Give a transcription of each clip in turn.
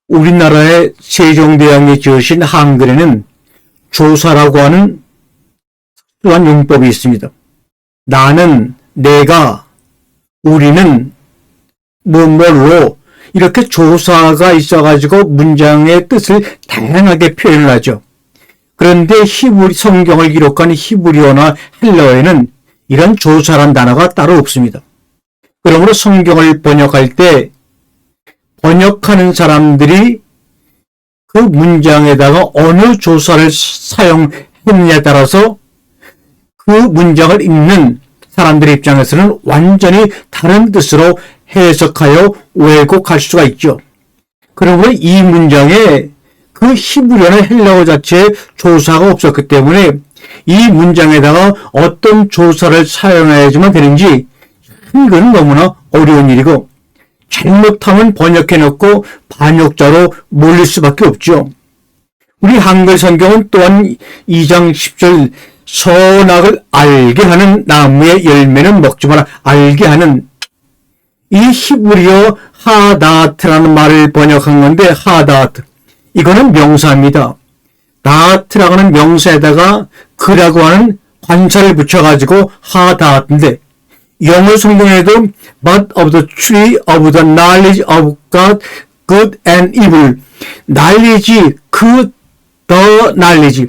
우리나라의 세종대왕이 지으신 한글에는 조사라고 하는 특수한 용법이 있습니다. 나는, 내가, 우리는, 뭐뭐로 이렇게 조사가 있어가지고 문장의 뜻을 다양하게 표현을 하죠. 그런데 성경을 기록한 히브리어나 헬라어에는 이런 조사란 단어가 따로 없습니다. 그러므로 성경을 번역할 때 번역하는 사람들이 그 문장에다가 어느 조사를 사용했느냐에 따라서 그 문장을 읽는 사람들의 입장에서는 완전히 다른 뜻으로 해석하여 왜곡할 수가 있죠. 그러므로 이 문장에 그 히브리어나 헬라어 자체에 조사가 없었기 때문에 이 문장에다가 어떤 조사를 사용해야지만 되는지 이건 너무나 어려운 일이고 잘못하면 번역해놓고 반역자로 몰릴 수밖에 없죠. 우리 한글 성경은 또한 2장 10절 선악을 알게 하는 나무의 열매는 먹지 마라. 알게 하는 이 히브리어 하다트라는 말을 번역한 건데 하다트 이거는 명사입니다. 다트라고 하는 명사에다가 그라고 하는 관사를 붙여가지고 하다트인데 영어 성경에도 but of the tree of the knowledge of God, good and evil knowledge, the knowledge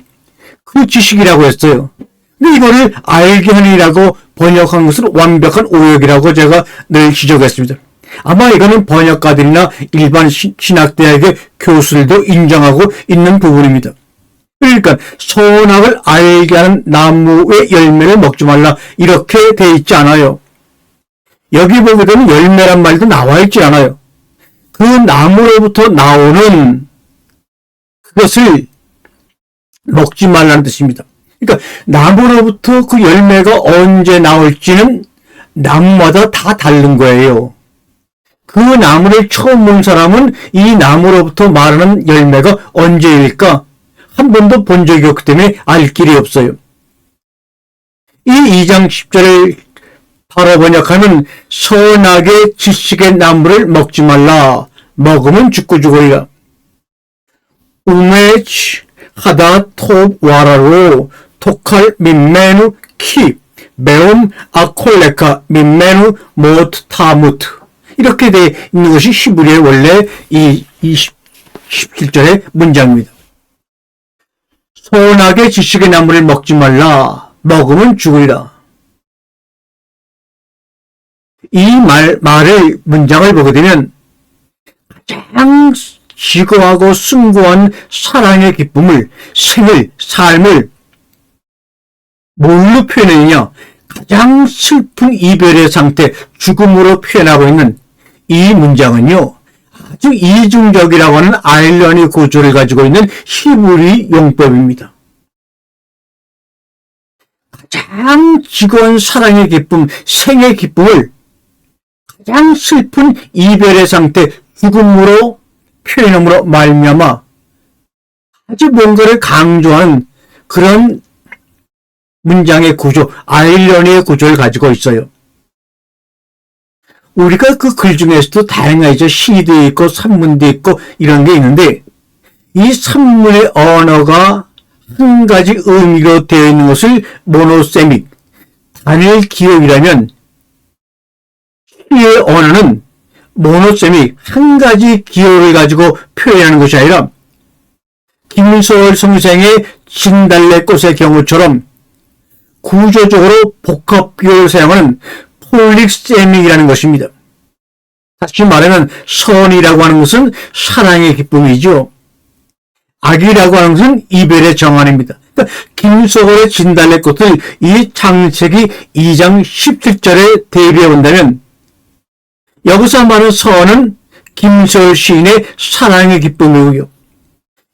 그 지식이라고 했어요. 근데 이거를 알게 하니라고 번역한 것은 완벽한 오역이라고 제가 늘 지적했습니다. 아마 이거는 번역가들이나 일반 신학대학의 교수들도 인정하고 있는 부분입니다. 그러니까 선악을 알게 하는 나무의 열매를 먹지 말라 이렇게 돼 있지 않아요. 여기 보게 되면 열매란 말도 나와 있지 않아요. 그 나무로부터 나오는 그것을 먹지 말라는 뜻입니다. 그러니까 나무로부터 그 열매가 언제 나올지는 나무마다 다 다른 거예요. 그 나무를 처음 본 사람은 이 나무로부터 말하는 열매가 언제일까? 한 번도 본 적이 없기 때문에 알 길이 없어요. 이 2장 10절을 바로 번역하면 선악의 지식의 나무를 먹지 말라. 먹으면 죽으리라. 우메치 하다 톱 와라로 토칼 민메누 키 매움 아콜레카 민메누 모트 타무트 이렇게 되어 있는 것이 히브리의 원래 이 17절의 문장입니다. 선악의 지식의 나무를 먹지 말라. 먹으면 죽으리라. 이 말의 문장을 보게 되면 가장 지고하고 숭고한 사랑의 기쁨을, 생을, 삶을 뭘로 표현했느냐? 가장 슬픈 이별의 상태, 죽음으로 표현하고 있는 이 문장은요, 아주 이중적이라고 하는 아일러니 구조를 가지고 있는 히브리 용법입니다. 가장 지고한 사랑의 기쁨, 생의 기쁨을 가장 슬픈 이별의 상태, 죽음으로 표현함으로 말미암아 아주 뭔가를 강조하는 그런 문장의 구조, 아일러니의 구조를 가지고 있어요. 우리가 그 글 중에서도 다양하죠. 시도 있고 산문도 있고 이런 게 있는데 이 산문의 언어가 한 가지 의미로 되어 있는 것을 모노세믹, 단일 기억이라면 시의 언어는 모노세믹, 한 가지 기호를 가지고 표현하는 것이 아니라 김소월 선생의 진달래꽃의 경우처럼 구조적으로 복합 기호를 사용하는 폴릭세믹이라는 것입니다. 다시 말하면 선이라고 하는 것은 사랑의 기쁨이죠. 악이라고 하는 것은 이별의 정환입니다. 그러니까 김소월의 진달래꽃을 이 창세기 2장 17절에 대비해 본다면 여기서 말하는 선은 김소월 시인의 사랑의 기쁨이고요.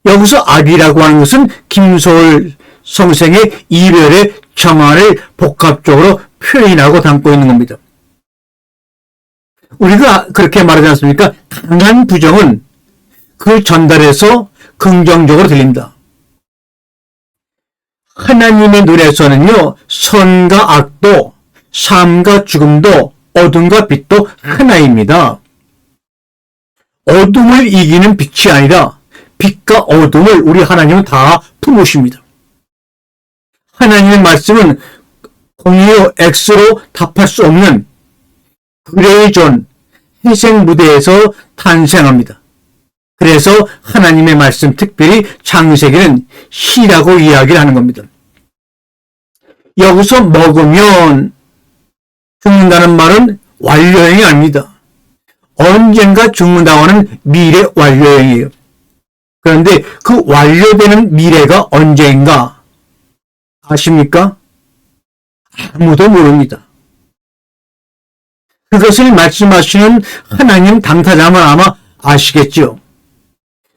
여기서 악이라고 하는 것은 김소월 선생의 이별의 정환을 복합적으로 표현하고 담고 있는 겁니다. 우리가 그렇게 말하지 않습니까? 강한 부정은 그 전달에서 긍정적으로 들립니다. 하나님의 눈에서는요, 선과 악도, 삶과 죽음도, 어둠과 빛도 하나입니다. 어둠을 이기는 빛이 아니라 빛과 어둠을 우리 하나님은 다 품으십니다. 하나님의 말씀은 공의요 X로 답할 수 없는 그레이존 희생 무대에서 탄생합니다. 그래서 하나님의 말씀, 특별히 창세기는 시라고 이야기를 하는 겁니다. 여기서 먹으면 죽는다는 말은 완료형이 아닙니다. 언젠가 죽는다고 하는 미래 완료형이에요. 그런데 그 완료되는 미래가 언제인가 아십니까? 아무도 모릅니다. 그것을 말씀하시는 하나님 당사자만 아마 아시겠죠.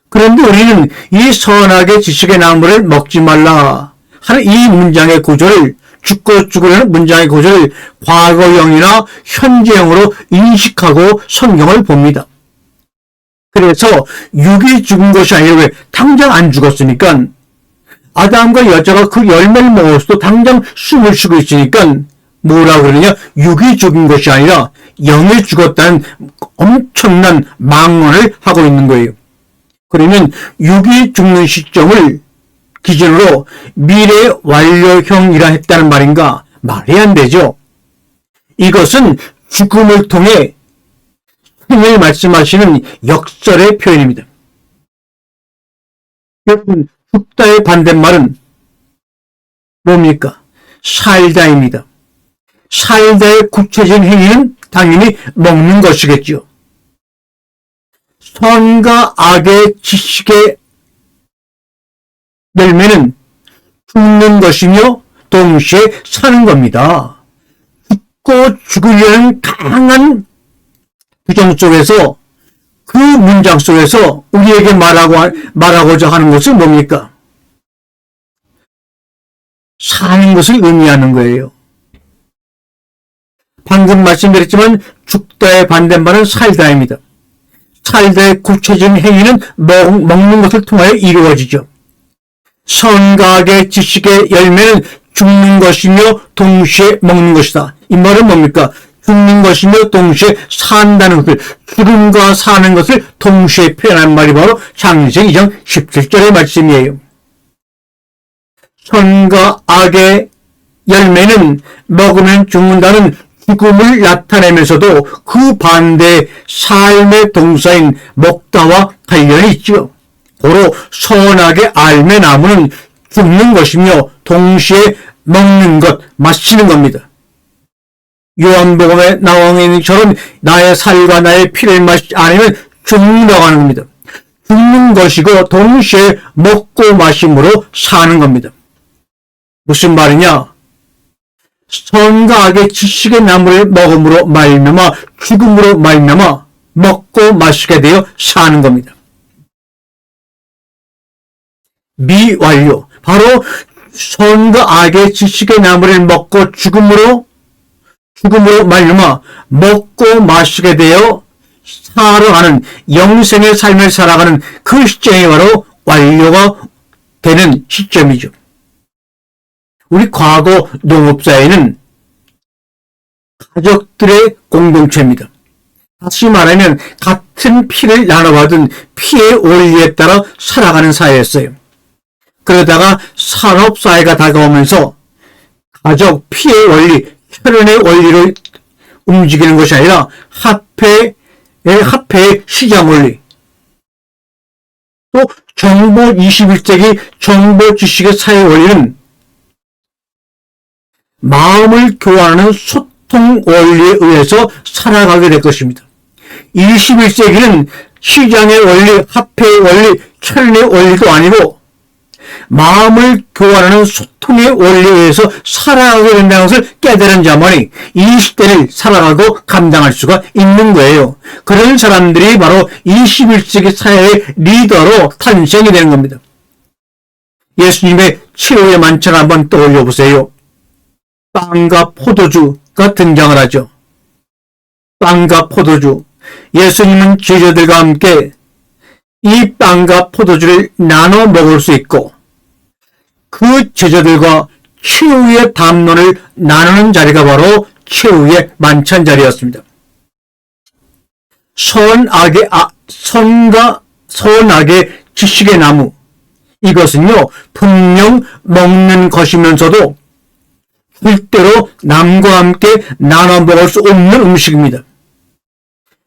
그런데 우리는 이 선악의 지식의 나무를 먹지 말라 하는 이 문장의 구조를, 죽고 죽으려는 문장의 구조를 과거형이나 현재형으로 인식하고 성경을 봅니다. 그래서 육이 죽은 것이 아니라 왜 당장 안 죽었으니까, 아담과 여자가 그 열매를 먹었어도 당장 숨을 쉬고 있으니까 뭐라 그러냐, 육이 죽은 것이 아니라 영이 죽었다는 엄청난 망언을 하고 있는 거예요. 그러면 육이 죽는 시점을 기준으로 미래 완료형이라 했다는 말인가? 말이 안 되죠. 이것은 죽음을 통해 생을 말씀하시는 역설의 표현입니다. 여러분, 죽다의 반대말은 뭡니까? 살다입니다. 살다의 구체적인 행위는 당연히 먹는 것이겠죠. 선과 악의 지식의 열매는 죽는 것이며 동시에 사는 겁니다. 죽고 죽으려는 강한 부정 속에서, 그 문장 속에서 우리에게 말하고자 하는 것은 뭡니까? 사는 것을 의미하는 거예요. 방금 말씀드렸지만 죽다의 반대말은 살다입니다. 살다의 구체적인 행위는 먹는 것을 통하여 이루어지죠. 선과 악의 지식의 열매는 죽는 것이며 동시에 먹는 것이다. 이 말은 뭡니까? 죽는 것이며 동시에 산다는 것을, 죽음과 사는 것을 동시에 표현한 말이 바로 창세기 2장 17절의 말씀이에요. 선과 악의 열매는 먹으면 죽는다는 죽음을 나타내면서도 그 반대의 삶의 동사인 먹다와 관련이 있죠. 고로 선악의 알매 나무는 죽는 것이며 동시에 먹는 것, 마시는 겁니다. 요한복음에 나와 있는 것처럼 나의 살과 나의 피를 마시지 않으면 죽는다고 하는 겁니다. 죽는 것이고 동시에 먹고 마심으로 사는 겁니다. 무슨 말이냐? 선과 악의 지식의 나무를 먹음으로 말미암아 죽음으로 말미암아 먹고 마시게 되어 사는 겁니다. 미완료, 바로 선과 악의 지식의 나무를 먹고 죽음으로 말미암아 먹고 마시게 되어 살아가는 영생의 삶을 살아가는 그 시점이 바로 완료가 되는 시점이죠. 우리 과거 농업사회는 가족들의 공동체입니다. 다시 말하면 같은 피를 나눠받은 피의 원리에 따라 살아가는 사회였어요. 그러다가 산업사회가 다가오면서 가족 피의 원리, 혈연의 원리로 움직이는 것이 아니라 화폐의 시장 원리, 또 정보 21세기 정보 지식의 사회 원리는 마음을 교환하는 소통 원리에 의해서 살아가게 될 것입니다. 21세기는 시장의 원리, 화폐의 원리, 혈연의 원리도 아니고 마음을 교환하는 소통의 원리에 의해서 살아가게 된다는 것을 깨달은 자만이 이 시대를 살아가고 감당할 수가 있는 거예요. 그런 사람들이 바로 21세기 사회의 리더로 탄생이 되는 겁니다. 예수님의 최후의 만찬을 한번 떠올려 보세요. 빵과 포도주가 등장을 하죠. 빵과 포도주. 예수님은 제자들과 함께 이 빵과 포도주를 나눠 먹을 수 있고, 그 제자들과 최후의 담론을 나누는 자리가 바로 최후의 만찬 자리였습니다. 선과 선악의 지식의 나무, 이것은요 분명 먹는 것이면서도 절대로 남과 함께 나눠 먹을 수 없는 음식입니다.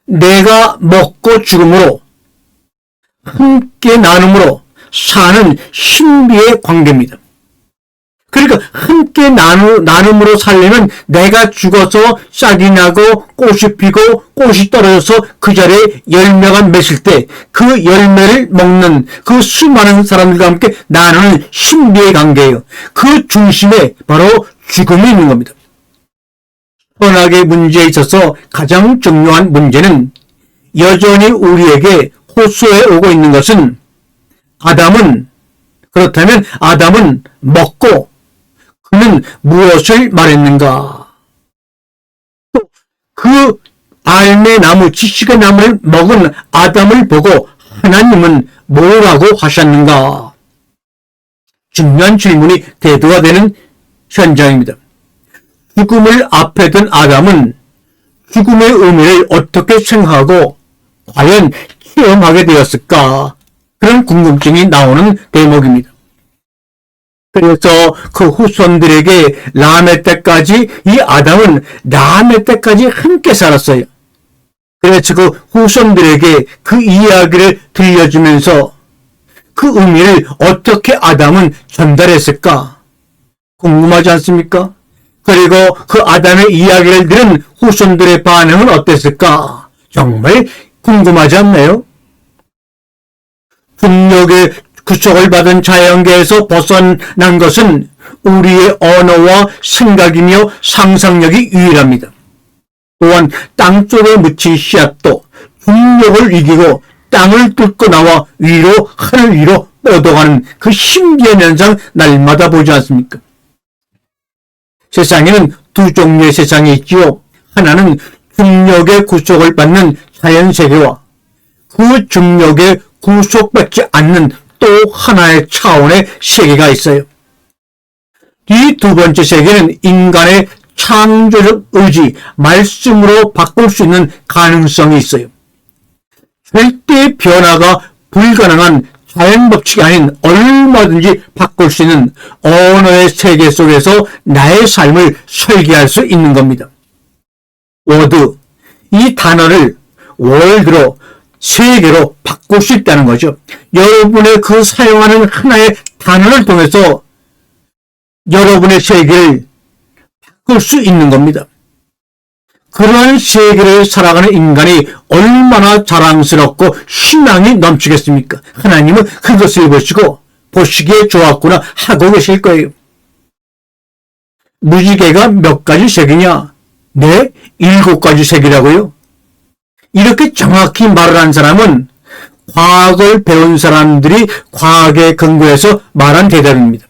내가 먹고 죽음으로 함께 나눔으로 사는 신비의 관계입니다. 그러니까 함께 나눔으로 살려면 내가 죽어서 싹이 나고 꽃이 피고 꽃이 떨어져서 그 자리에 열매가 맺을 때 그 열매를 먹는 그 수많은 사람들과 함께 나누는 신비의 관계예요. 그 중심에 바로 죽음이 있는 겁니다. 선악의 문제에 있어서 가장 중요한 문제는 여전히 우리에게 호소해 오고 있는 것은 그렇다면 아담은 먹고 그는 무엇을 말했는가? 또 그 알매 나무, 지식의 나무를 먹은 아담을 보고 하나님은 뭐라고 하셨는가? 중요한 질문이 대두가 되는 현장입니다. 죽음을 앞에 둔 아담은 죽음의 의미를 어떻게 생각하고 과연 체험하게 되었을까? 그런 궁금증이 나오는 대목입니다. 그래서 그 후손들에게 라메 때까지 이 아담은 라메 때까지 함께 살았어요. 그래서 그 후손들에게 그 이야기를 들려주면서 그 의미를 어떻게 아담은 전달했을까? 궁금하지 않습니까? 그리고 그 아담의 이야기를 들은 후손들의 반응은 어땠을까? 정말 궁금하지 않나요? 중력의 구속을 받은 자연계에서 벗어난 것은 우리의 언어와 생각이며 상상력이 유일합니다. 또한 땅속에 묻힌 씨앗도 중력을 이기고 땅을 뚫고 나와 위로 하늘 위로 뻗어가는 그 신기한 현상 날마다 보지 않습니까? 세상에는 두 종류의 세상이 있지요. 하나는 중력의 구속을 받는 자연세계와 그 중력에 구속받지 않는 또 하나의 차원의 세계가 있어요. 이 두 번째 세계는 인간의 창조적 의지, 말씀으로 바꿀 수 있는 가능성이 있어요. 절대 변화가 불가능한 자연 법칙이 아닌 얼마든지 바꿀 수 있는 언어의 세계 속에서 나의 삶을 설계할 수 있는 겁니다. 워드, 이 단어를 월드로 세계로 바꿀 수 있다는 거죠. 여러분의 그 사용하는 하나의 단어를 통해서 여러분의 세계를 바꿀 수 있는 겁니다. 그러한 세계를 살아가는 인간이 얼마나 자랑스럽고 신앙이 넘치겠습니까? 하나님은 그것을 보시기에 좋았구나 하고 계실 거예요. 무지개가 몇 가지 색이냐? 네, 7가지 색이라고요. 이렇게 정확히 말을 한 사람은 과학을 배운 사람들이 과학에 근거해서 말한 대답입니다.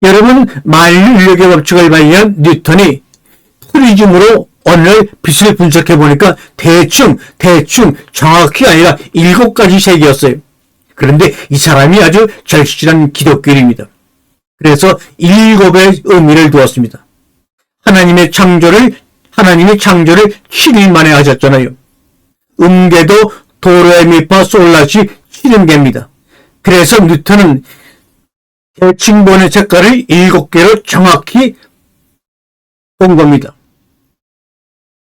여러분, 만유인력의 법칙을 발견한 뉴턴이 프리즘으로 오늘 빛을 분석해 보니까 대충 정확히 아니라 7가지 색이었어요. 그런데 이 사람이 아주 절실한 기독교인입니다. 그래서 7의 의미를 두었습니다. 하나님이 창조를 7일 만에 하셨잖아요. 음계도 도레미파 솔라시 7음계입니다. 그래서 뉴턴은 대칭본의 색깔을 7개로 정확히 본 겁니다.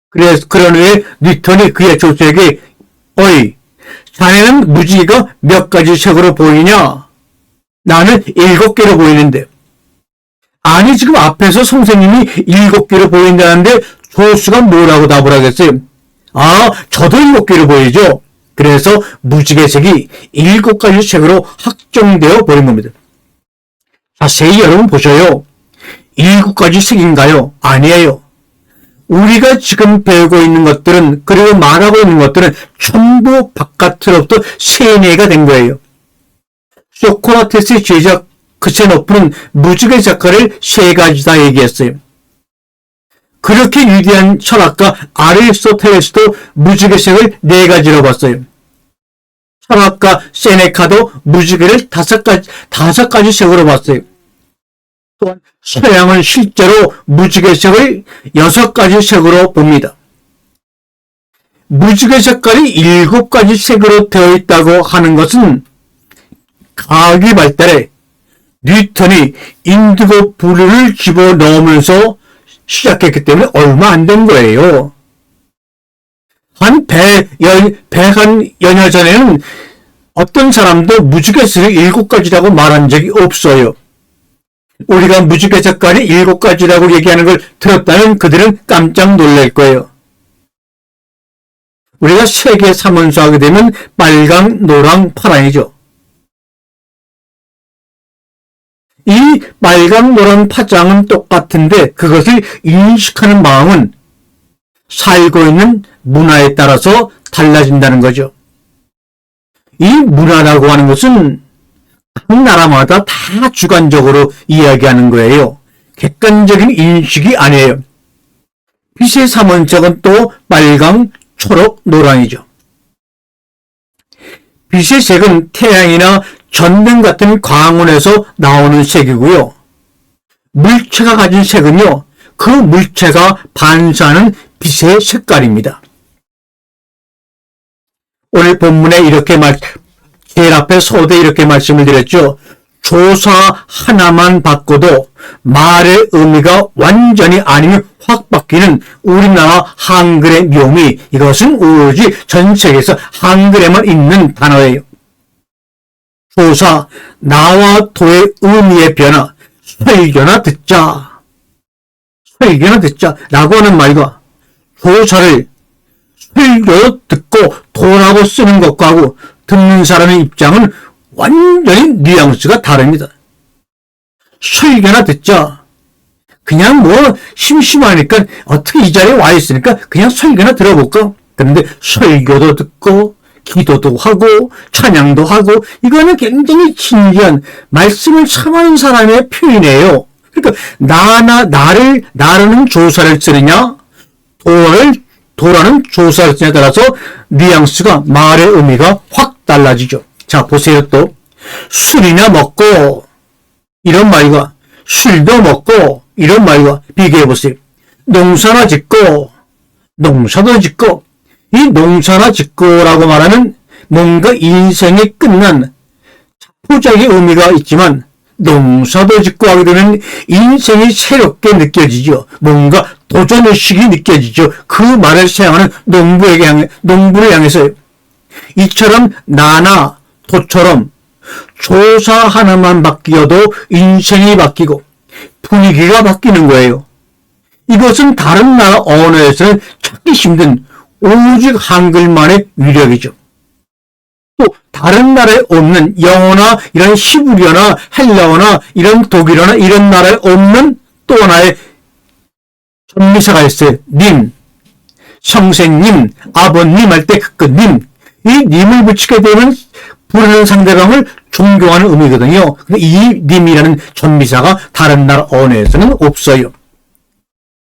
그런 후에 뉴턴이 그의 조수에게 어이, 자네는 무지개가 몇 가지 색으로 보이냐? 나는 7개로 보이는데. 아니, 지금 앞에서 선생님이 7개로 보인다는데 조수가 뭐라고 답을 하겠어요? 아, 저도 7개로 보이죠? 그래서 무지개색이 7가지 색으로 확정되어 버린 겁니다. 자세히 여러분 보셔요. 7가지 색인가요? 아니에요. 우리가 지금 배우고 있는 것들은, 그리고 말하고 있는 것들은 전부 바깥으로부터 세뇌가 된 거예요. 소크라테스의 제자 크세노프는 무지개 색깔을 3가지다 얘기했어요. 그렇게 위대한 철학가 아리스토텔레스도 무지개색을 4가지로 봤어요. 철학가 세네카도 무지개를 5가지 색으로 봤어요. 또한 서양은 실제로 무지개색을 6가지 색으로 봅니다. 무지개 색깔이 7가지 색으로 되어 있다고 하는 것은 과학이 발달해 뉴턴이 인디고 브루를 집어넣으면서 시작했기 때문에 얼마 안 된 거예요. 한 100여 년 전에는 어떤 사람도 무지개 색이 7가지라고 말한 적이 없어요. 우리가 무지개 색깔이 7가지라고 얘기하는 걸 들었다면 그들은 깜짝 놀랄 거예요. 우리가 세계 3원수 하게 되면 빨강, 노랑, 파랑이죠. 이 빨강, 노랑, 파장은 똑같은데 그것을 인식하는 마음은 살고 있는 문화에 따라서 달라진다는 거죠. 이 문화라고 하는 것은 각 나라마다 다 주관적으로 이야기하는 거예요. 객관적인 인식이 아니에요. 빛의 3원색은 또 빨강, 초록, 노랑이죠. 빛의 색은 태양이나 전등 같은 광원에서 나오는 색이고요. 물체가 가진 색은요, 그 물체가 반사하는 빛의 색깔입니다. 오늘 본문에 이렇게 제일 앞에 소대 이렇게 말씀을 드렸죠. 조사 하나만 바꿔도 말의 의미가 완전히 아니면 확 바뀌는 우리나라 한글의 묘미, 이것은 오로지 전 세계에서 한글에만 있는 단어예요. 조사, 나와 도의 의미의 변화, 설교나 듣자 라고 하는 말과 조사를 설교로 듣고 도라고 쓰는 것과 하고 듣는 사람의 입장은 완전히 뉘앙스가 다릅니다. 설교나 듣자. 그냥 심심하니까 어떻게 이 자리에 와 있으니까 그냥 설교나 들어볼까? 그런데 설교도 듣고 기도도 하고 찬양도 하고 이거는 굉장히 신기한 말씀을 참하는 사람의 표현이에요. 그러니까 나라는 조사를 쓰느냐 도라는 조사를 쓰냐에 따라서 뉘앙스가 말의 의미가 확 달라지죠. 자, 보세요. 또 술이나 먹고 이런 말과 술도 먹고 이런 말과 비교해 보세요. 농사나 짓고 농사도 짓고. 이 농사나 짓고라고 말하면 뭔가 인생이 끝난 자포자기의 의미가 있지만 농사도 짓고 하게 되면 인생이 새롭게 느껴지죠. 뭔가 도전의식이 느껴지죠. 그 말을 사용하는 농부를 향해서 이처럼 나나 도처럼 조사 하나만 바뀌어도 인생이 바뀌고 분위기가 바뀌는 거예요. 이것은 다른 나라 언어에서는 찾기 힘든 오직 한글만의 위력이죠. 또 다른 나라에 없는 영어나 이런 히브리어나 헬라어나 이런 독일어나 이런 나라에 없는 또 하나의 전미사가 있어요. 님, 선생님, 아버님 할 때 그 님. 이 님을 붙이게 되면 부르는 상대방을 존경하는 의미거든요. 근데 이 님이라는 전미사가 다른 나라 언어에서는 없어요.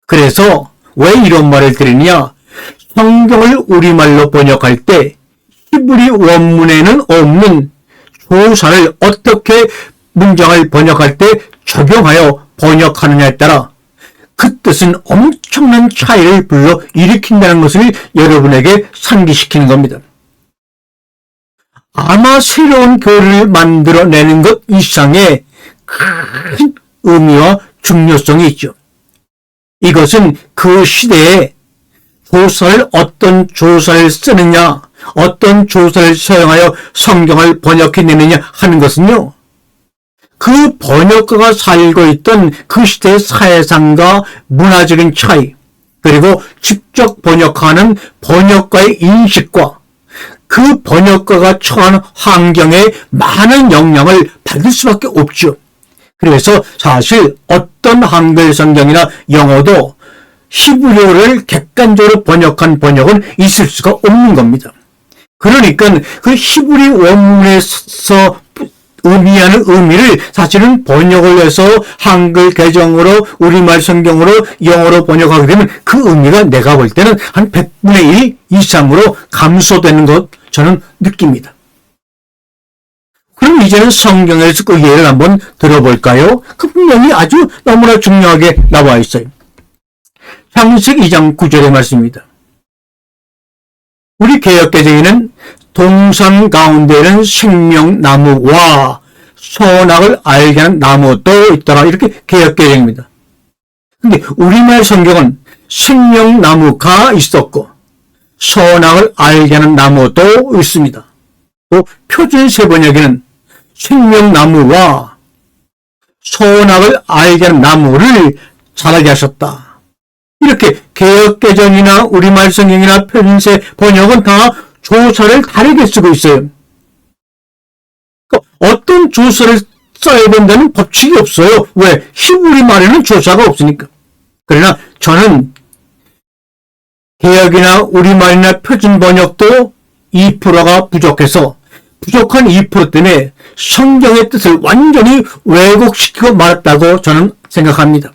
그래서 왜 이런 말을 드리냐? 성경을 우리말로 번역할 때 히브리 원문에는 없는 조사를 어떻게 문장을 번역할 때 적용하여 번역하느냐에 따라 그 뜻은 엄청난 차이를 불러 일으킨다는 것을 여러분에게 상기시키는 겁니다. 아마 새로운 교리를 만들어내는 것 이상의 큰 의미와 중요성이 있죠. 이것은 그 시대에 어떤 조사를 쓰느냐, 어떤 조사를 사용하여 성경을 번역해내느냐 하는 것은요, 그 번역가가 살고 있던 그 시대의 사회상과 문화적인 차이, 그리고 직접 번역하는 번역가의 인식과 그 번역가가 처한 환경에 많은 영향을 받을 수밖에 없죠. 그래서 사실 어떤 한글 성경이나 영어도 히브리어를 객관적으로 번역한 번역은 있을 수가 없는 겁니다. 그러니까 그 히브리 원문에서 의미하는 의미를 사실은 번역을 해서 한글 개정으로 우리말 성경으로 영어로 번역하게 되면 그 의미가 내가 볼 때는 한 100분의 1 이상으로 감소되는 것 저는 느낍니다. 그럼 이제는 성경에서 그 예를 한번 들어볼까요? 그 분명히 아주 너무나 중요하게 나와 있어요. 창세기 2장 9절의 말씀입니다. 우리 개역개정에는 동산 가운데에는 생명나무와 선악을 알게 하는 나무도 있더라. 이렇게 개역개정입니다. 근데 우리말 성경은 생명나무가 있었고 선악을 알게 하는 나무도 있습니다. 또 표준 세번역에는 생명나무와 선악을 알게 하는 나무를 자라게 하셨다. 이렇게 개역개정이나 우리말 성경이나 표준세 번역은 다 조사를 다르게 쓰고 있어요. 어떤 조사를 써야 된다는 법칙이 없어요. 왜? 히브리 말에는 조사가 없으니까. 그러나 저는 개역이나 우리말이나 표준 번역도 2%가 부족해서 부족한 2% 때문에 성경의 뜻을 완전히 왜곡시키고 말았다고 저는 생각합니다.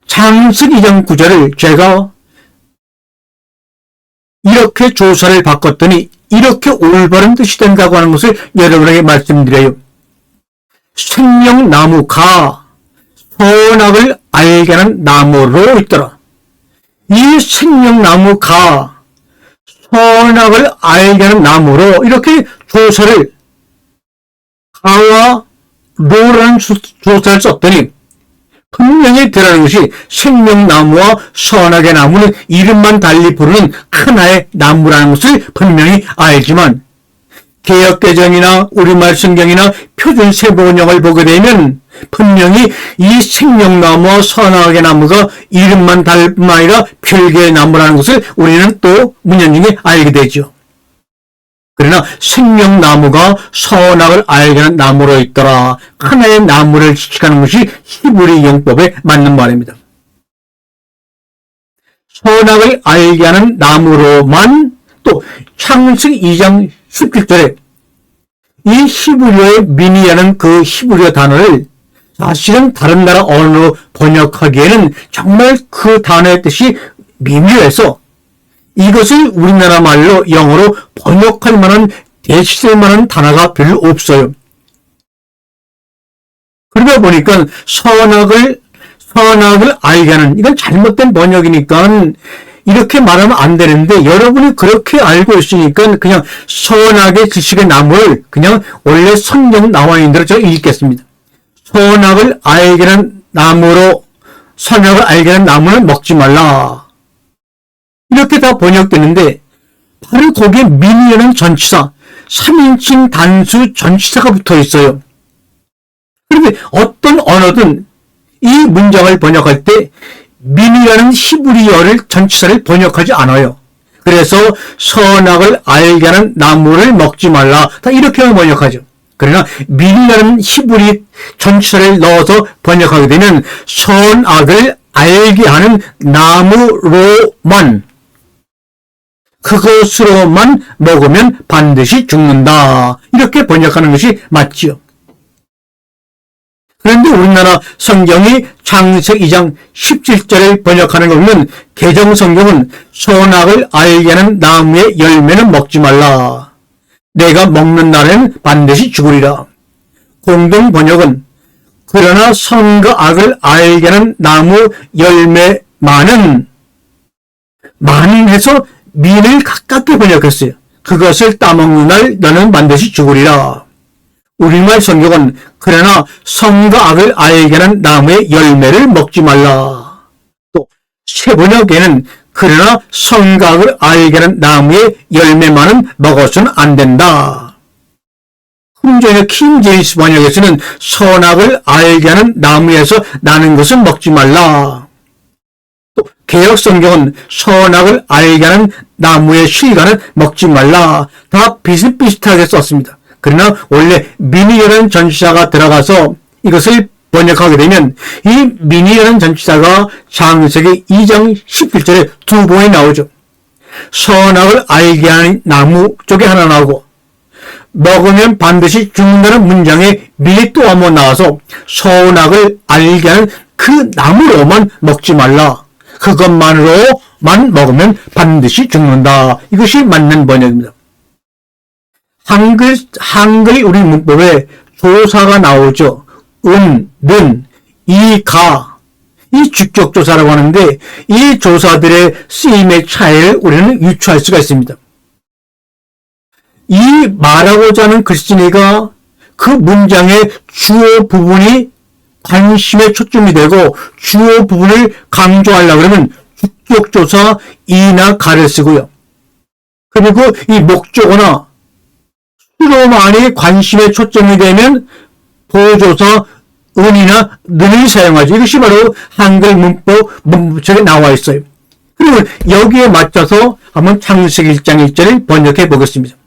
창세기 2장 9절을 제가 이렇게 조사를 바꿨더니 이렇게 올바른 뜻이 된다고 하는 것을 여러분에게 말씀드려요. 생명나무가 선악을 알게 하는 나무로 있더라. 이 생명나무가 선악을 알게 하는 나무로 이렇게 조사를 가와 로라는 조사를 썼더니 분명히 드러나는 것이 생명나무와 선악의 나무는 이름만 달리 부르는 하나의 나무라는 것을 분명히 알지만 개역개정이나 우리말 성경이나 표준 세번역을 보게 되면 분명히 이 생명나무와 선악의 나무가 이름만 다를 뿐만 아니라 별개의 나무라는 것을 우리는 또 문연중에 알게 되죠. 그러나 생명나무가 선악을 알게 하는 나무로 있더라. 하나의 나무를 지칭하는 것이 히브리 용법에 맞는 말입니다. 선악을 알게 하는 나무로만 또 창세기 2장 17절에 이 히브리어의 미니라는 그 히브리어 단어를 사실은 다른 나라 언어로 번역하기에는 정말 그 단어의 뜻이 미묘해서 이것을 우리나라 말로 영어로 번역할 만한 대체될 만한 단어가 별로 없어요. 그러다 보니까 선악을 알게 하는 이건 잘못된 번역이니까 이렇게 말하면 안 되는데 여러분이 그렇게 알고 있으니까 그냥 선악의 지식의 나무를 그냥 원래 성경 나와 있는 대로 제가 읽겠습니다. 선악을 알게 하는 나무로 선악을 알게 하는 나무는 먹지 말라. 이렇게 다 번역되는데 바로 거기에 민이라는 전치사 3인칭 단수 전치사가 붙어 있어요. 그런데 어떤 언어든 이 문장을 번역할 때 민이라는 히브리어를 전치사를 번역하지 않아요. 그래서 선악을 알게 하는 나무를 먹지 말라. 다 이렇게만 번역하죠. 그러나 민이라는 히브리 전치사를 넣어서 번역하게 되면 선악을 알게 하는 나무로만 그것으로만 먹으면 반드시 죽는다. 이렇게 번역하는 것이 맞지요. 그런데 우리나라 성경이 창세기 2장 17절을 번역하는 거 보면 개정성경은 선악을 알게 하는 나무의 열매는 먹지 말라. 내가 먹는 날에는 반드시 죽으리라. 공동 번역은 그러나 선과 악을 알게 하는 나무 열매만은 해서 민을 가깝게 번역했어요. 그것을 따먹는 날 너는 반드시 죽으리라. 우리말 성경은 그러나 선과 악을 알게 하는 나무의 열매를 먹지 말라. 또 세번역에는 그러나 선과 악을 알게 하는 나무의 열매만은 먹어서는 안 된다. 흥전의 킹 제임스 번역에서는 선악을 알게 하는 나무에서 나는 것은 먹지 말라. 또 개역 성경은 선악을 알게 하는 나무의 실과는 먹지 말라. 다 비슷비슷하게 썼습니다. 그러나 원래 미니라는 전치사가 들어가서 이것을 번역하게 되면 이 미니라는 전치사가 창세기 2장 17절에 두 번이 나오죠. 선악을 알게 하는 나무 쪽에 하나 나오고 먹으면 반드시 죽는다는 문장에 미리 또 한 번 나와서 선악을 알게 하는 그 나무로만 먹지 말라. 그것만으로만 먹으면 반드시 죽는다. 이것이 맞는 번역입니다. 한글 우리 문법에 조사가 나오죠. 는, 이, 가. 이 주격조사라고 하는데 이 조사들의 쓰임의 차이를 우리는 유추할 수가 있습니다. 이 말하고자 하는 글쓴이가 그 문장의 주어 부분이 관심의 초점이 되고 주어 부분을 강조하려고 그러면 주격조사 이나 가를 쓰고요. 그리고 이 목적어나 수로만이 관심의 초점이 되면 보조사 은이나 는을 사용하죠. 이것이 바로 한글 문법책에 나와 있어요. 그리고 여기에 맞춰서 한번 창세기 1장 1절을 번역해 보겠습니다.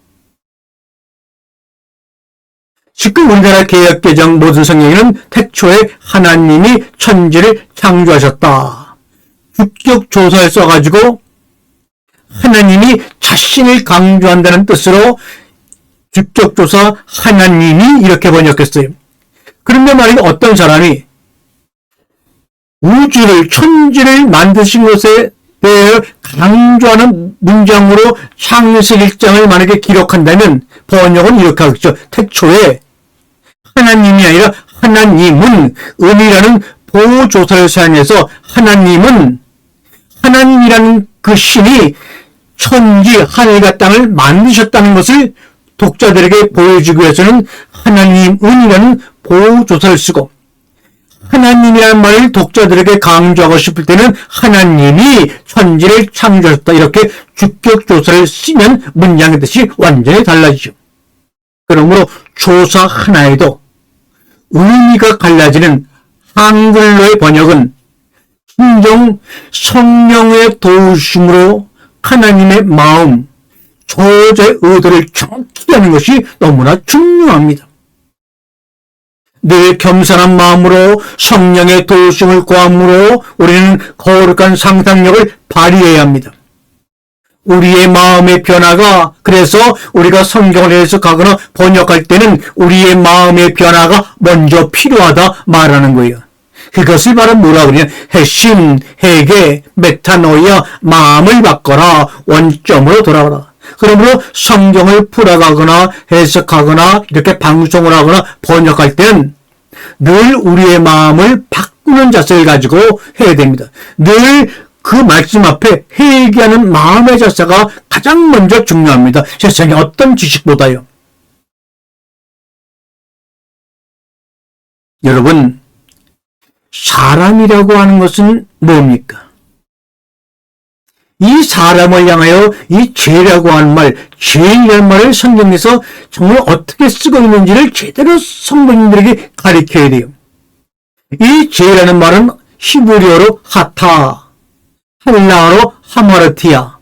지금 우리나라 개역개정 모든 성경에는 태초에 하나님이 천지를 창조하셨다. 주격조사를 써가지고 하나님이 자신을 강조한다는 뜻으로 주격조사 하나님이 이렇게 번역했어요. 그런데 말이죠. 어떤 사람이 우주를, 천지를 만드신 것에 대해 강조하는 문장으로 창세기 1장을 만약에 기록한다면 번역은 이렇게 하겠죠. 태초에 하나님이 아니라 하나님은 은이라는 보조사를 사용해서 하나님은 하나님이라는 그 신이 천지, 하늘과 땅을 만드셨다는 것을 독자들에게 보여주기 위해서는 하나님은이라는 보조사를 쓰고 하나님이라는 말을 독자들에게 강조하고 싶을 때는 하나님이 천지를 창조하셨다. 이렇게 주격조사를 쓰면 문장의 뜻이 완전히 달라지죠. 그러므로 조사 하나에도 의미가 갈라지는 한글로의 번역은 진정 성령의 도우심으로 하나님의 마음, 저자의 의도를 정확히 하는 것이 너무나 중요합니다. 늘 겸손한 마음으로 성령의 도우심을 구함으로 우리는 거룩한 상상력을 발휘해야 합니다. 우리의 마음의 변화가, 그래서 우리가 성경을 해석하거나 번역할 때는 우리의 마음의 변화가 먼저 필요하다 말하는 거예요. 그것을 바로 뭐라 그러냐? 핵심, 회개, 메타노이아, 마음을 바꿔라, 원점으로 돌아오라. 그러므로 성경을 풀어가거나 해석하거나 이렇게 방송을 하거나 번역할 때는 늘 우리의 마음을 바꾸는 자세를 가지고 해야 됩니다. 늘 그 말씀 앞에 회개하는 마음의 자세가 가장 먼저 중요합니다. 세상의 어떤 지식보다요. 여러분, 사람이라고 하는 것은 뭡니까? 이 사람을 향하여 이 죄라고 하는 말, 죄라는 말을 성경에서 정말 어떻게 쓰고 있는지를 제대로 성도님들에게 가르쳐야 돼요. 이 죄라는 말은 히브리어로 하타, 헬라어로 하마르티아.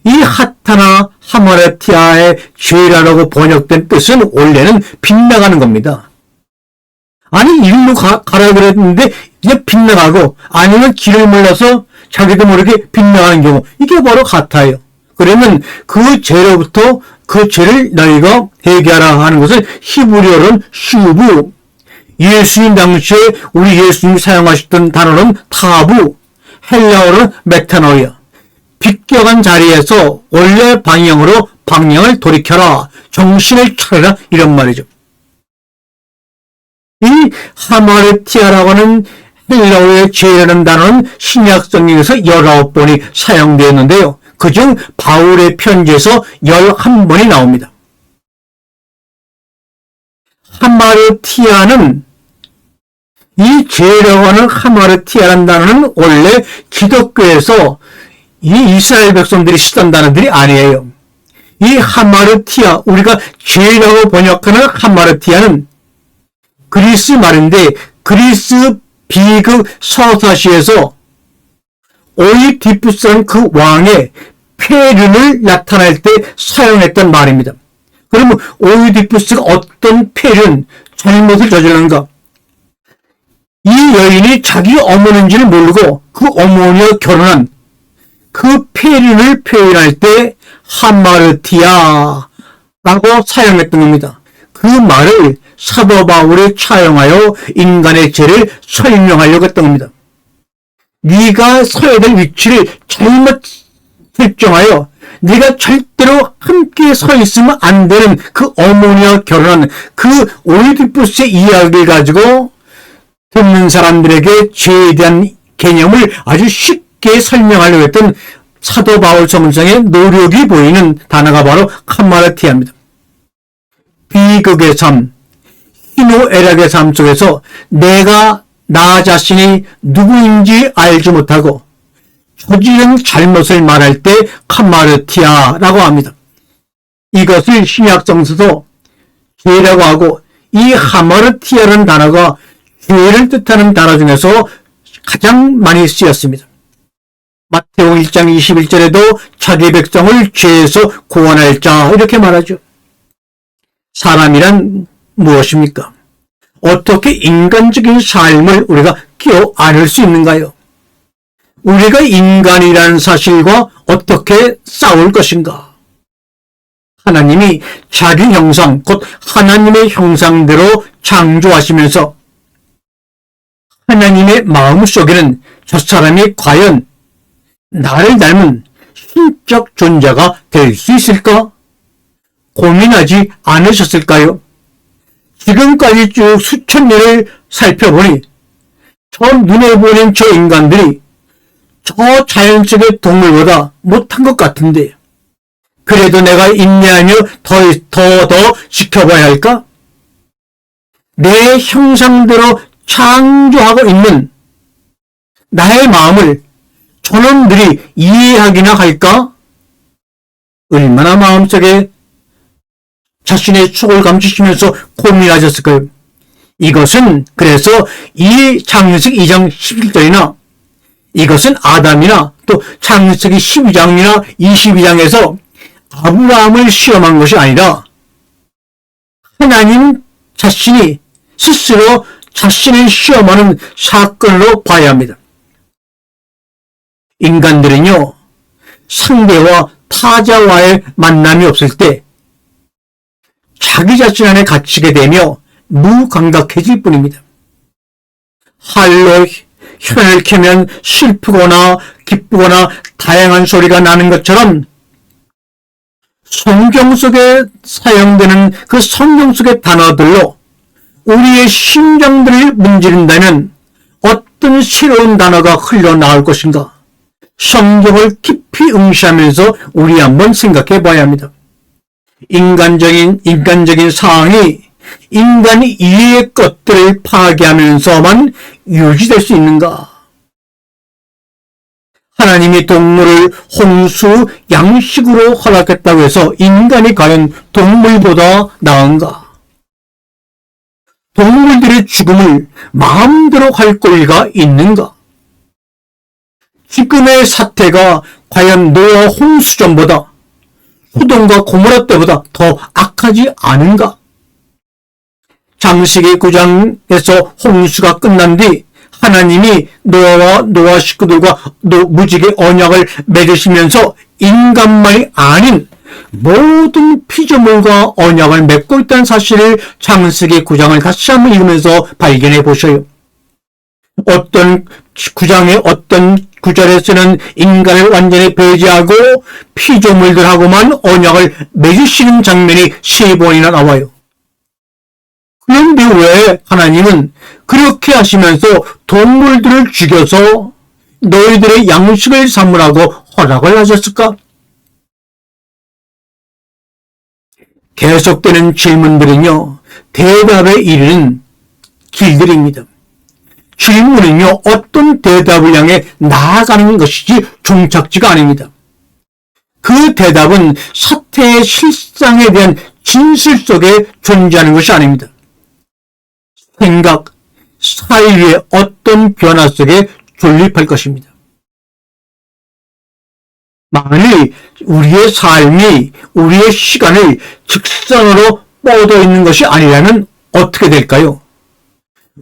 이 하타나 하마르티아의 죄라고 번역된 뜻은 원래는 빗나가는 겁니다. 아니 일로 가라 그랬는데 이제 빗나가고 아니면 길을 몰라서 자기도 모르게 빗나가는 경우, 이게 바로 하타예요. 그러면 그 죄로부터 그 죄를 너희가 회개하라 하는 것을 히브리어로는 슈브, 예수님 당시에 우리 예수님이 사용하셨던 단어는 타부, 헬라어로는 메타노이아. 비껴간 자리에서 원래 방향을 돌이켜라, 정신을 차려라, 이런 말이죠. 이 하마르티아라고 하는 헬라어의 죄라는 단어는 신약 성경에서 19번이 사용되었는데요. 그중 바울의 편지에서 11번이 나옵니다. 하마르티아는, 이 죄라고 하는 하마르티아라는 단어는 원래 기독교에서 이 이스라엘 백성들이 쓰던 단어들이 아니에요. 이 하마르티아, 우리가 죄라고 번역하는 하마르티아는 그리스 말인데, 그리스 비극 서사시에서 오이디푸스라는 그 왕의 폐륜을 나타낼 때 사용했던 말입니다. 그러면 오이디푸스가 어떤 폐륜, 잘못을 저질렀는가? 이 여인이 자기 어머니인지를 모르고 그 어머니와 결혼한 그 폐륜을 표현할 때 하마르티아라고 사용했던 겁니다. 그 말을 사도 바울이 차용하여 인간의 죄를 설명하려고 했던 겁니다. 네가 서야 될 위치를 잘못 설정하여 네가 절대로 함께 서 있으면 안 되는 그 어머니와 결혼한 그 오이디푸스의 이야기를 가지고 듣는 사람들에게 죄에 대한 개념을 아주 쉽게 설명하려고 했던 사도 바울 서문상의 노력이 보이는 단어가 바로 하마르티아입니다. 비극의 삶, 희노애락의 삶 속에서 내가 나 자신이 누구인지 알지 못하고 저지른 잘못을 말할 때 카마르티아라고 합니다. 이것을 신약성서도 죄라고 하고, 이 하마르티아라는 단어가 죄를 뜻하는 단어 중에서 가장 많이 쓰였습니다. 마태오 1장 21절에도 자기 백성을 죄에서 구원할 자, 이렇게 말하죠. 사람이란 무엇입니까? 어떻게 인간적인 삶을 우리가 끼워 안을 수 있는가요? 우리가 인간이라는 사실과 어떻게 싸울 것인가? 하나님이 자기 형상, 곧 하나님의 형상대로 창조하시면서 하나님의 마음속에는 저 사람이 과연 나를 닮은 신적 존재가 될 수 있을까? 고민하지 않으셨을까요? 지금까지 쭉 수천 년을 살펴보니 저 눈에 보이는 저 인간들이 저 자연 속의 동물보다 못한 것 같은데, 그래도 내가 인내하며 더 지켜봐야 할까? 내 형상대로 창조하고 있는 나의 마음을 저놈들이 이해하기나 할까? 얼마나 마음속에 자신의 속을 감추시면서 고민하셨을까요? 이것은 그래서 이 창세기 2장 11절이나 이것은 아담이나 또 창세기 12장이나 22장에서 아브라함을 시험한 것이 아니라 하나님 자신이 스스로 자신을 시험하는 사건으로 봐야 합니다. 인간들은요, 상대와 타자와의 만남이 없을 때 자기 자신 안에 갇히게 되며 무감각해질 뿐입니다. 활로 혀를 켜면 슬프거나 기쁘거나 다양한 소리가 나는 것처럼 성경 속에 사용되는 그 성경 속의 단어들로 우리의 심정들을 문지른다면 어떤 새로운 단어가 흘러나올 것인가? 성경을 깊이 응시하면서 우리 한번 생각해 봐야 합니다. 인간적인 사항이 인간 이해의 것들을 파괴하면서만 유지될 수 있는가? 하나님이 동물을 홍수, 양식으로 허락했다고 해서 인간이 과연 동물보다 나은가? 동물들의 죽음을 마음대로 할 권리가 있는가? 지금의 사태가 과연 노아 홍수전보다 소돔과 고모라 때보다 더 악하지 않은가? 창세기 9장에서 홍수가 끝난 뒤 하나님이 노아와 노아 식구들과 무지개 언약을 맺으시면서 인간만이 아닌 모든 피조물과 언약을 맺고 있다는 사실을 창세기 9장을 다시 한번 읽으면서 발견해 보셔요. 어떤 9장의 어떤 구절에서는 인간을 완전히 배제하고 피조물들하고만 언약을 맺으시는 장면이 3번이나 나와요. 그런데 왜 하나님은 그렇게 하시면서 동물들을 죽여서 너희들의 양식을 삼으라고 허락을 하셨을까? 계속되는 질문들은요, 대답에 이르는 길들입니다. 질문은요, 어떤 대답을 향해 나아가는 것이지 종착지가 아닙니다. 그 대답은 사태의 실상에 대한 진실 속에 존재하는 것이 아닙니다. 생각, 사이의 어떤 변화 속에 존립할 것입니다. 만일 우리의 삶이 우리의 시간을 직선으로 뻗어 있는 것이 아니라면 어떻게 될까요?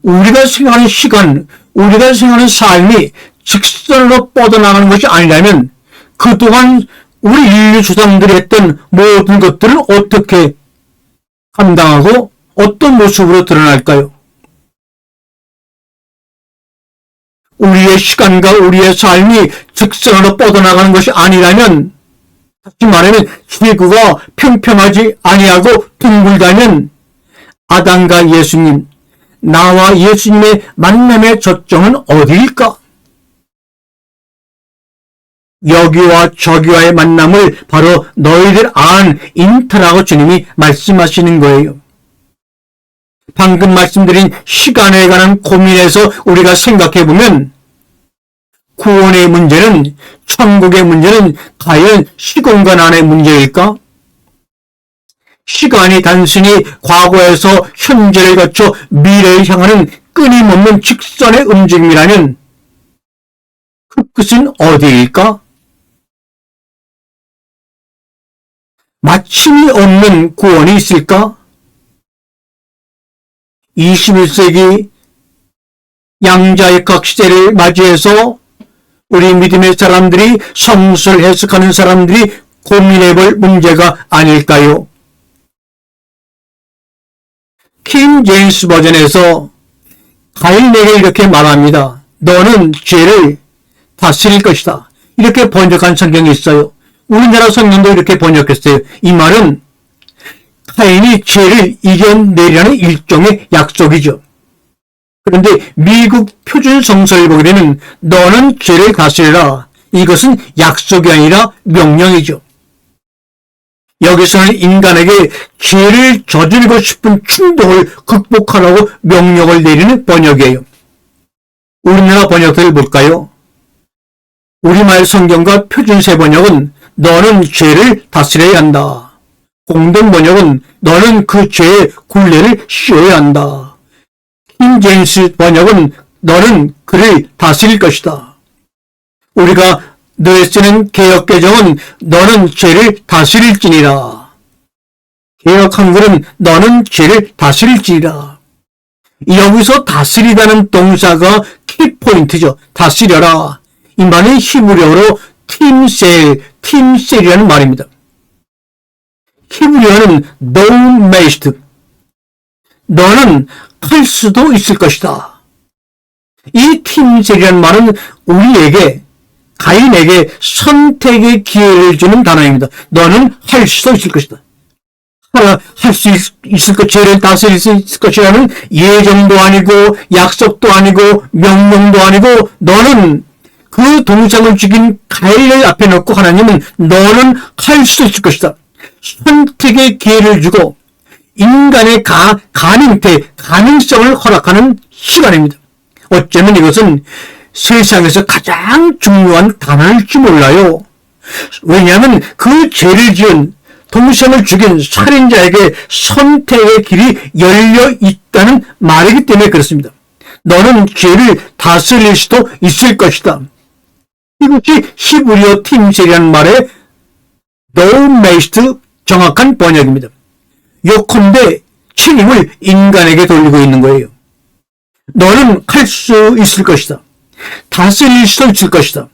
우리가 생각하는 시간, 우리가 생각하는 삶이 직선으로 뻗어나가는 것이 아니라면 그동안 우리 인류 조상들이 했던 모든 것들은 어떻게 감당하고 어떤 모습으로 드러날까요? 우리의 시간과 우리의 삶이 직선으로 뻗어나가는 것이 아니라면, 다시 말하면 지구가 평평하지 아니하고 둥글다면 아담과 예수님, 나와 예수님의 만남의 저점은 어디일까? 여기와 저기와의 만남을 바로 너희들 안 인터라고 주님이 말씀하시는 거예요. 방금 말씀드린 시간에 관한 고민에서 우리가 생각해 보면 구원의 문제는, 천국의 문제는 과연 시공간 안의 문제일까? 시간이 단순히 과거에서 현재를 거쳐 미래를 향하는 끊임없는 직선의 움직임이라면 그 끝은 어디일까? 마침이 없는 구원이 있을까? 21세기 양자역학 시대를 맞이해서 우리 믿음의 사람들이 성서를 해석하는 사람들이 고민해 볼 문제가 아닐까요? 킹 제임스 버전에서 가인에게 이렇게 말합니다. 너는 죄를 다스릴 것이다. 이렇게 번역한 성경이 있어요. 우리나라 성경도 이렇게 번역했어요. 이 말은 가인이 죄를 이겨내리라는 일종의 약속이죠. 그런데 미국 표준 성서를 보게 되면 너는 죄를 다스리라. 이것은 약속이 아니라 명령이죠. 여기서는 인간에게 죄를 저지르고 싶은 충동을 극복하라고 명령을 내리는 번역이에요. 우리나라 번역들을 볼까요? 우리말 성경과 표준세 번역은 너는 죄를 다스려야 한다. 공동 번역은 너는 그 죄의 굴레를 씌워야 한다. 킹 제임스 번역은 너는 그를 다스릴 것이다. 우리가 늘 쓰는 개역 개정은 너는 죄를 다스릴지니라. 개역 한글은 너는 죄를 다스릴지니라. 여기서 다스리다는 동사가 키포인트죠. 다스려라. 이 말은 히브리어로 팀셀이라는 말입니다. 히브리어는 노메이스트. 너는 할 수도 있을 것이다. 이 팀셀이라는 말은 우리에게, 가인에게 선택의 기회를 주는 단어입니다. 너는 할 수도 있을 것이다. 할 수 있을 것, 죄를 다스릴 수 있을 것이라는 예정도 아니고, 약속도 아니고, 명령도 아니고, 너는 그 동상을 죽인 가인을 앞에 놓고 하나님은 너는 할 수 있을 것이다. 선택의 기회를 주고 인간의 가능성을 허락하는 시간입니다. 어쩌면 이것은 세상에서 가장 중요한 단어일지 몰라요. 왜냐하면 그 죄를 지은 동생을 죽인 살인자에게 선택의 길이 열려 있다는 말이기 때문에 그렇습니다. 너는 죄를 다스릴 수도 있을 것이다. 이것이 히브리어 팀셀이라는 말의 노메이스트 정확한 번역입니다. 요컨대 책임을 인간에게 돌리고 있는 거예요. 너는 할 수 있을 것이다. 다스릴 수도 있을 것이다.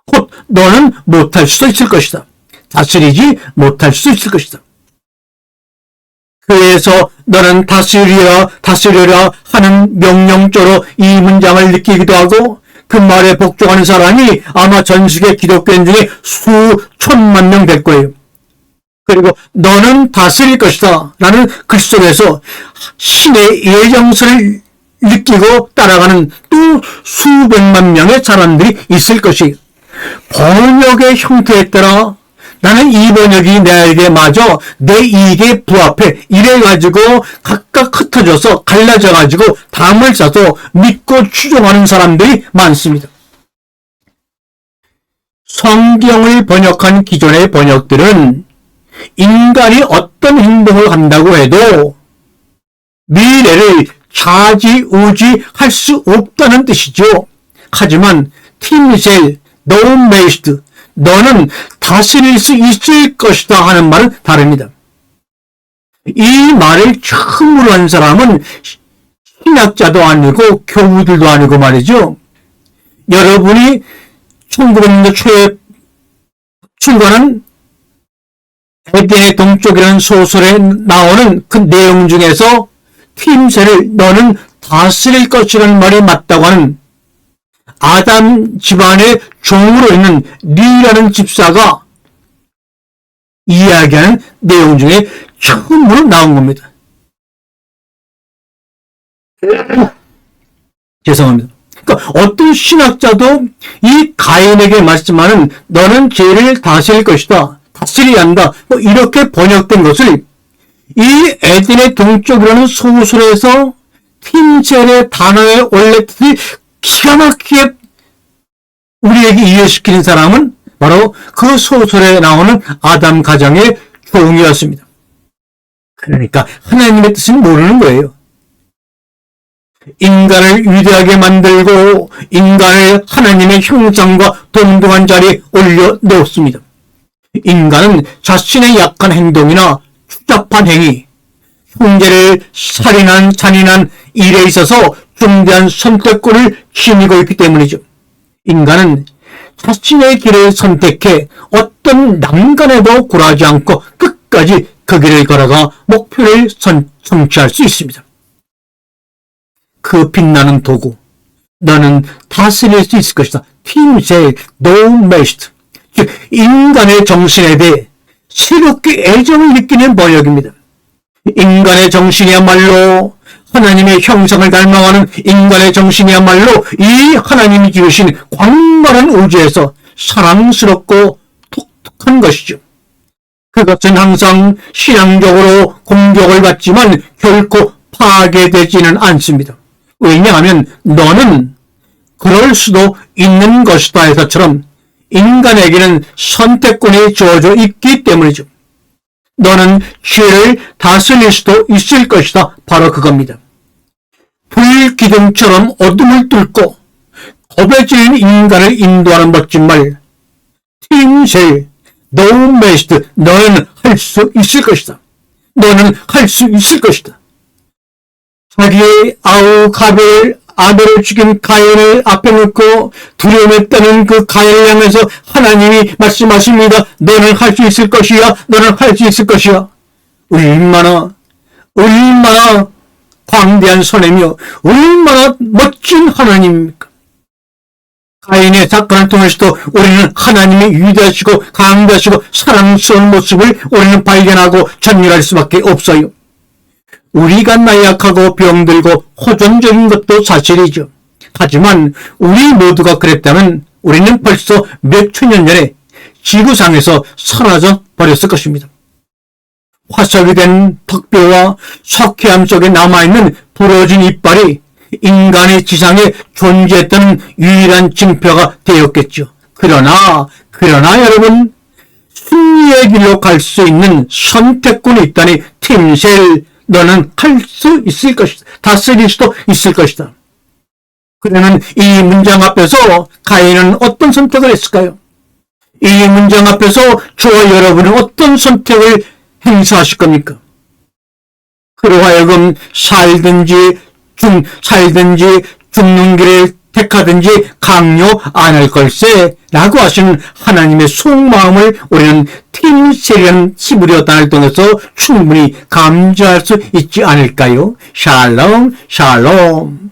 곧 너는 못할 수도 있을 것이다. 다스리지 못할 수도 있을 것이다. 그래서 너는 다스려라 하는 명령조로 이 문장을 느끼기도 하고 그 말에 복종하는 사람이 아마 전 세계 기독교인 중에 수천만 명 될 거예요. 그리고 너는 다스릴 것이다 라는 글 속에서 신의 예정서를 느끼고 따라가는 또 수백만 명의 사람들이 있을 것이에요. 번역의 형태에 따라 나는 이 번역이 나에게 맞아 내 이익에 부합해 이래가지고 각각 흩어져서 갈라져가지고 담을 싸서 믿고 추종하는 사람들이 많습니다. 성경을 번역한 기존의 번역들은 인간이 어떤 행동을 한다고 해도 미래를 좌지우지할 수 없다는 뜻이죠. 하지만 팀셀, 노메이스트, 너는 다스릴 수 있을 것이다 하는 말은 다릅니다. 이 말을 처음으로 한 사람은 신학자도 아니고 교우들도 아니고 말이죠. 여러분이 1900년대 초에 출간한 에덴의 동쪽이라는 소설에 나오는 그 내용 중에서 팀셀을 너는 다스릴 것이라는 말이 맞다고 하는 아담 집안의 종으로 있는 리라는 집사가 이야기하는 내용 중에 처음으로 나온 겁니다. 죄송합니다. 그러니까 어떤 신학자도 이 가인에게 말씀하는 너는 죄를 다스릴 것이다. 다스려야 한다. 이렇게 번역된 것을 이 에덴의 동쪽이라는 소설에서 팀셀의 단어의 원래 뜻이 기가 막히게 우리에게 이해시키는 사람은 바로 그 소설에 나오는 아담 가정의 종이었습니다. 그러니까 하나님의 뜻은 모르는 거예요. 인간을 위대하게 만들고 인간을 하나님의 형상과 동등한 자리에 올려놓습니다. 인간은 자신의 약한 행동이나 추잡한 행위, 형제를 살인한 잔인한 일에 있어서 중대한 선택권을 지니고 있기 때문이죠. 인간은 자신의 길을 선택해 어떤 난간에도 굴하지 않고 끝까지 그 길을 걸어가 목표를 성취할 수 있습니다. 그 빛나는 도구, 너는 다스릴 수 있을 것이다. 팀셀 노메스트, 즉 인간의 정신에 대해 새롭게 애정을 느끼는 번역입니다. 인간의 정신이야말로 하나님의 형상을 닮아가는 인간의 정신이야말로 이 하나님이 지으신 광활한 우주에서 사랑스럽고 독특한 것이죠. 그것은 항상 신앙적으로 공격을 받지만 결코 파괴되지는 않습니다. 왜냐하면 너는 그럴 수도 있는 것이다 해서처럼 인간에게는 선택권이 주어져 있기 때문이죠. 너는 죄를 다스릴 수도 있을 것이다. 바로 그겁니다. 불기둥처럼 어둠을 뚫고 겁에 질린 인간을 인도하는 멋진 말, 팀셀 노메스트, 너는 할 수 있을 것이다. 너는 할 수 있을 것이다. 자기의 아우 아벨을 죽인 가인을 앞에 놓고 두려움에 떠는 그 가인을 향해서 하나님이 말씀하십니다. 너는 할 수 있을 것이야. 너는 할 수 있을 것이야. 얼마나 광대한 선애며 얼마나 멋진 하나님입니까? 가인의 사건을 통해서도 우리는 하나님의 위대하시고 강대하시고 사랑스러운 모습을 우리는 발견하고 전율할 수밖에 없어요. 우리가 나약하고 병들고 호전적인 것도 사실이죠. 하지만 우리 모두가 그랬다면 우리는 벌써 몇 천년 전에 지구상에서 사라져 버렸을 것입니다. 화석이 된 턱뼈와 석회암 속에 남아있는 부러진 이빨이 인간의 지상에 존재했던 유일한 징표가 되었겠죠. 그러나 여러분, 승리의 길로 갈 수 있는 선택권이 있다니 팀셀, 너는 할 수 있을 것이다. 다스릴 수도 있을 것이다. 그러면 이 문장 앞에서 가인은 어떤 선택을 했을까요? 이 문장 앞에서 저와 여러분은 어떤 선택을 행사하실 겁니까? 그로 하여금 살든지 죽는 길을 택하든지 강요 안 할 걸세 라고 하시는 하나님의 속마음을 우리는 팀셀이라는 히브리어 단어를 통해서 충분히 감지할 수 있지 않을까요? 샬롬 샬롬.